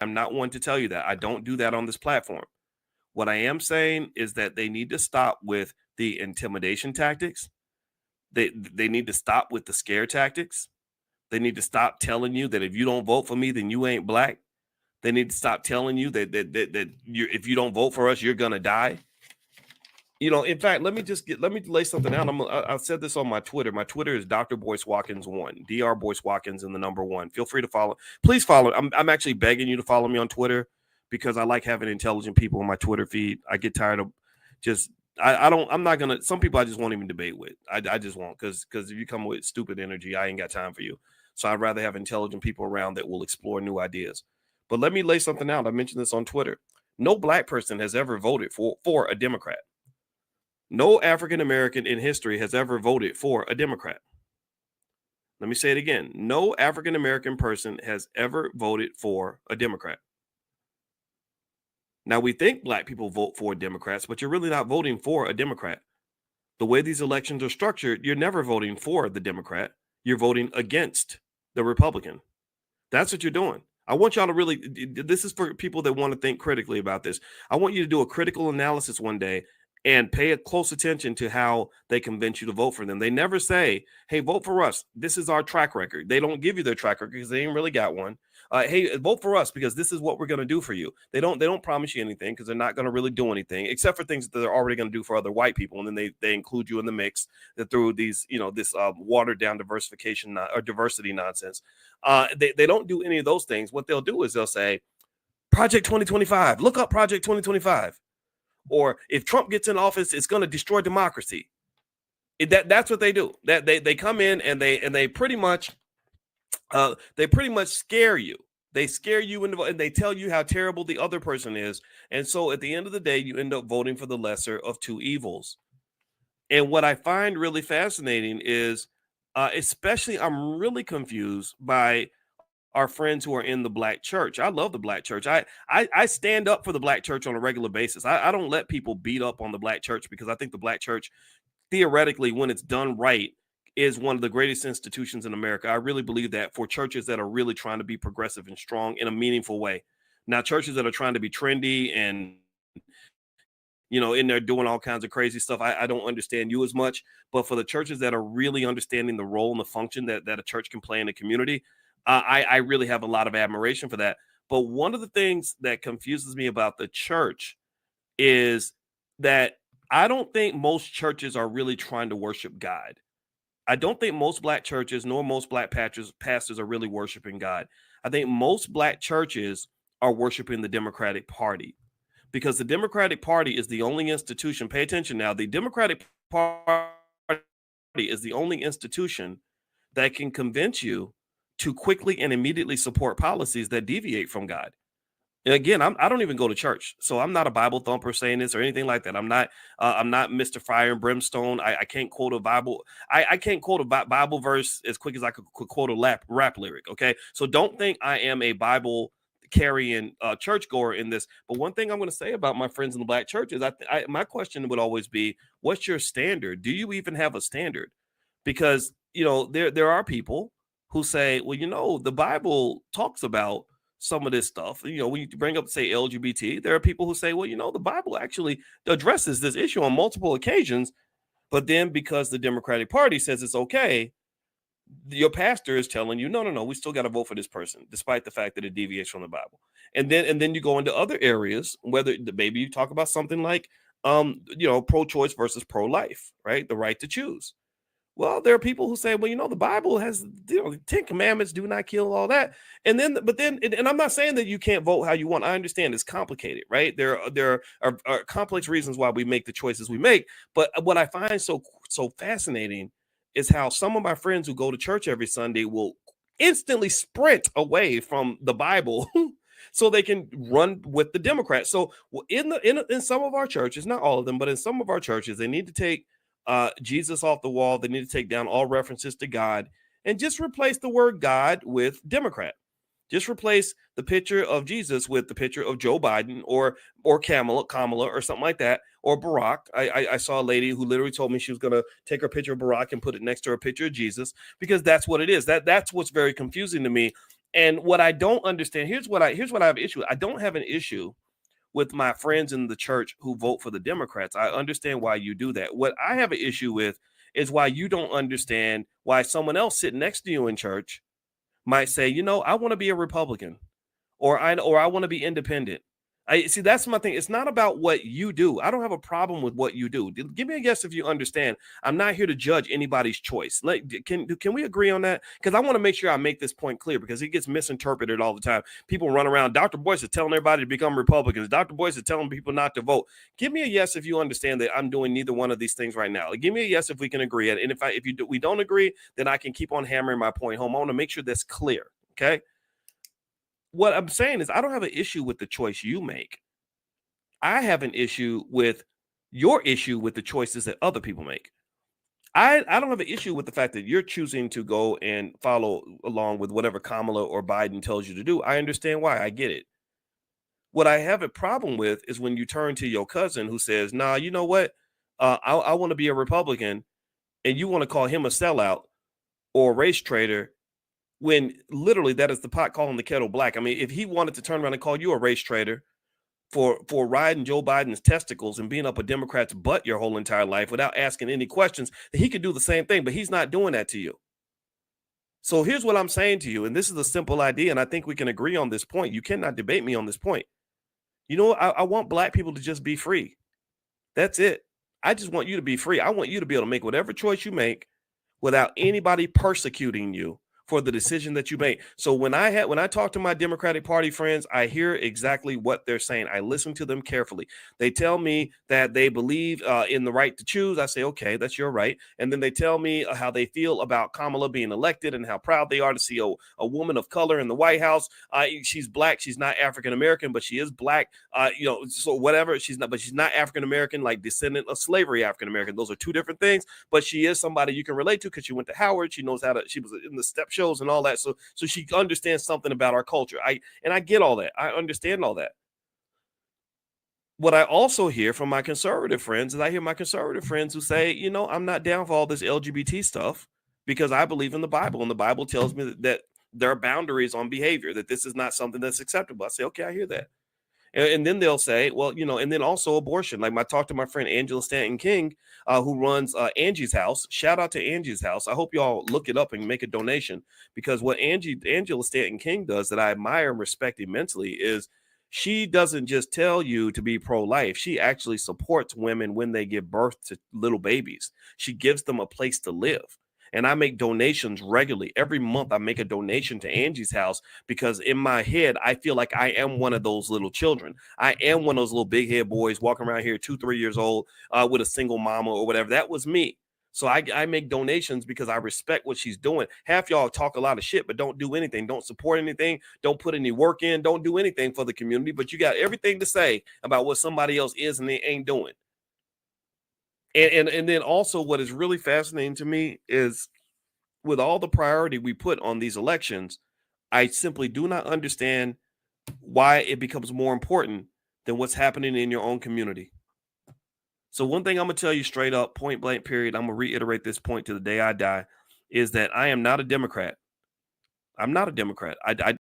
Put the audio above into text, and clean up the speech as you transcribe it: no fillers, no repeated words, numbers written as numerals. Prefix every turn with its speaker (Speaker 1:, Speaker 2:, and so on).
Speaker 1: I'm not one to tell you that. I don't do that on this platform. What I am saying is that they need to stop with the intimidation tactics. They need to stop with the scare tactics. They need to stop telling you that if you don't vote for me, then you ain't black. They need to stop telling you that if you don't vote for us, you're gonna die. In fact, let me lay something out. I said this on my Twitter. My Twitter is Dr. Boyce Watkins 1, Dr. Boyce Watkins and the number 1. Feel free to follow. Please follow. I'm actually begging you to follow me on Twitter because I like having intelligent people on my Twitter feed. I get tired of just I'm not gonna. Some people I just won't even debate with. I just won't because if you come with stupid energy, I ain't got time for you. So I'd rather have intelligent people around that will explore new ideas. But let me lay something out. I mentioned this on Twitter. No black person has ever voted for a Democrat. No African American in history has ever voted for a Democrat. Let me say it again. No African American person has ever voted for a Democrat. Now, we think black people vote for Democrats, but you're really not voting for a Democrat. The way these elections are structured, you're never voting for the Democrat. You're voting against the Republican. That's what you're doing. I want y'all to really, this is for people that want to think critically about this. I want you to do a critical analysis one day and pay a close attention to how they convince you to vote for them. They never say, hey, vote for us. This is our track record. They don't give you their track record because they ain't really got one. Hey, vote for us because this is what we're going to do for you. They don't promise you anything because they're not going to really do anything except for things that they're already going to do for other white people. And then they include you in the mix through these, this watered down diversification or diversity nonsense. They don't do any of those things. What they'll do is they'll say, Project 2025, look up Project 2025. Or if Trump gets in office, it's going to destroy democracy. That's what they do. That they come in and they pretty much scare you. They scare you and they tell you how terrible the other person is. And so at the end of the day, you end up voting for the lesser of two evils. And what I find really fascinating is, especially I'm really confused by our friends who are in the black church. I love the black church. I stand up for the black church on a regular basis. I don't let people beat up on the black church because I think the black church, theoretically, when it's done right, is one of the greatest institutions in America. I really believe that for churches that are really trying to be progressive and strong in a meaningful way. Now, churches that are trying to be trendy and in there doing all kinds of crazy stuff, I don't understand you as much. But for the churches that are really understanding the role and the function that a church can play in the community, I really have a lot of admiration for that. But one of the things that confuses me about the church is that I don't think most churches are really trying to worship God. I don't think most black churches nor most black pastors are really worshiping God. I think most black churches are worshiping the Democratic Party because the Democratic Party is the only institution. Pay attention now. The Democratic Party is the only institution that can convince you to quickly and immediately support policies that deviate from God. And again, I don't even go to church, so I'm not a Bible thumper saying this or anything like that. I'm not Mr. Fire and Brimstone. I can't quote a Bible. I can't quote a Bible verse as quick as I could quote a rap lyric. Okay, so don't think I am a Bible carrying churchgoer in this. But one thing I'm going to say about my friends in the black church is my question would always be, what's your standard? Do you even have a standard? Because there are people who say, well, the Bible talks about some of this stuff. When you bring up, say, LGBT, there are people who say, well, the Bible actually addresses this issue on multiple occasions. But then because the Democratic Party says it's okay, your pastor is telling you, no, we still got to vote for this person, despite the fact that it deviates from the Bible. And then you go into other areas, whether maybe you talk about something like, pro-choice versus pro-life, right? The right to choose. Well, there are people who say, well, the Bible has, 10 commandments, do not kill, all that. And I'm not saying that you can't vote how you want. I understand it's complicated, right? There are complex reasons why we make the choices we make. But what I find so fascinating is how some of my friends who go to church every Sunday will instantly sprint away from the Bible so they can run with the Democrats. So in some of our churches, not all of them, but in some of our churches, they need to take Jesus off the wall. They need to take down all references to God and just replace the word God with Democrat. Just replace the picture of Jesus with the picture of Joe Biden or Kamala or something like that, or Barack. I saw a lady who literally told me she was going to take her picture of Barack and put it next to her picture of Jesus because that's what it is. That's what's very confusing to me. And what I don't understand, here's what I have an issue with. I don't have an issue with my friends in the church who vote for the Democrats. I understand why you do that. What I have an issue with is why you don't understand why someone else sitting next to you in church might say, I want to be a Republican, or I want to be independent. I see, that's my thing. It's not about what you do. I don't have a problem with what you do. Give me a guess if you understand. I'm not here to judge anybody's choice. Can we agree on that? Because I want to make sure I make this point clear, because it gets misinterpreted all the time. People run around. Dr. Boyce is telling everybody to become Republicans. Dr. Boyce is telling people not to vote. Give me a yes if you understand that I'm doing neither one of these things right now. Give me a yes if we can agree. And we don't agree, then I can keep on hammering my point home. I want to make sure that's clear. Okay. What I'm saying is, I don't have an issue with the choice you make. I have an issue with your issue with the choices that other people make. I don't have an issue with the fact that you're choosing to go and follow along with whatever Kamala or Biden tells you to do. I understand why. I get it. What I have a problem with is when you turn to your cousin who says, "Nah, you know what? I want to be a Republican," and you want to call him a sellout or a race traitor, when literally that is the pot calling the kettle black. I mean, if he wanted to turn around and call you a race traitor for riding Joe Biden's testicles and being up a Democrat's butt your whole entire life without asking any questions, he could do the same thing, but he's not doing that to you. So here's what I'm saying to you, and this is a simple idea, and I think we can agree on this point. You cannot debate me on this point. I want black people to just be free. That's it. I just want you to be free. I want you to be able to make whatever choice you make without anybody persecuting you for the decision that you make. So when I talk to my Democratic Party friends, I hear exactly what they're saying. I listen to them carefully. They tell me that they believe in the right to choose. I say, okay, that's your right. And then they tell me how they feel about Kamala being elected and how proud they are to see a woman of color in the White House. She's black. She's not African American, but she is black. So whatever. But she's not African American, like descendant of slavery African American. Those are two different things. But she is somebody you can relate to because she went to Howard. She knows she was in the step shows and all that. So she understands something about our culture. I get all that. I understand all that. What I also hear from my conservative friends is I hear my conservative friends who say, I'm not down for all this LGBT stuff because I believe in the Bible, and the Bible tells me that there are boundaries on behavior, that this is not something that's acceptable. I say, okay, I hear that. And then they'll say, well, and then also abortion. Like I talked to my friend Angela Stanton King, who runs Angie's House. Shout out to Angie's House. I hope y'all look it up and make a donation, because what Angela Stanton King does that I admire and respect immensely is she doesn't just tell you to be pro-life. She actually supports women when they give birth to little babies. She gives them a place to live. And I make donations regularly. Every month I make a donation to Angie's House, because in my head, I feel like I am one of those little children. I am one of those little big head boys walking around here 2-3 years old with a single mama or whatever. That was me. So I make donations because I respect what she's doing. Half y'all talk a lot of shit, but don't do anything. Don't support anything. Don't put any work in. Don't do anything for the community. But you got everything to say about what somebody else is and they ain't doing. And then also, what is really fascinating to me is, with all the priority we put on these elections, I simply do not understand why it becomes more important than what's happening in your own community. So one thing I'm gonna tell you straight up, point blank, period, I'm gonna reiterate this point to the day I die, is that I am not a Democrat. I'm not a Democrat. I